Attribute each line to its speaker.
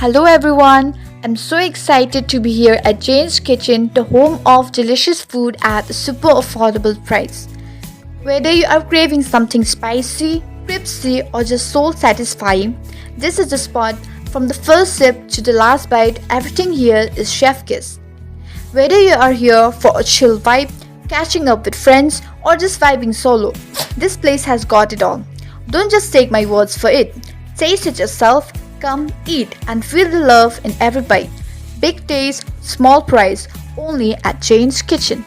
Speaker 1: Hello everyone, I'm so excited to be here at Jane's Kitchen, the home of delicious food at a super affordable price. Whether you are craving something spicy, crispy, or just soul satisfying, this is the spot. From the first sip to the last bite, everything here is chef kiss. Whether you are here for a chill vibe, catching up with friends, or just vibing solo, this place has got it all. Don't just take my words for it. Taste it yourself, come eat and feel the love in every bite. Big taste, small price, only at Jane's Kitchen.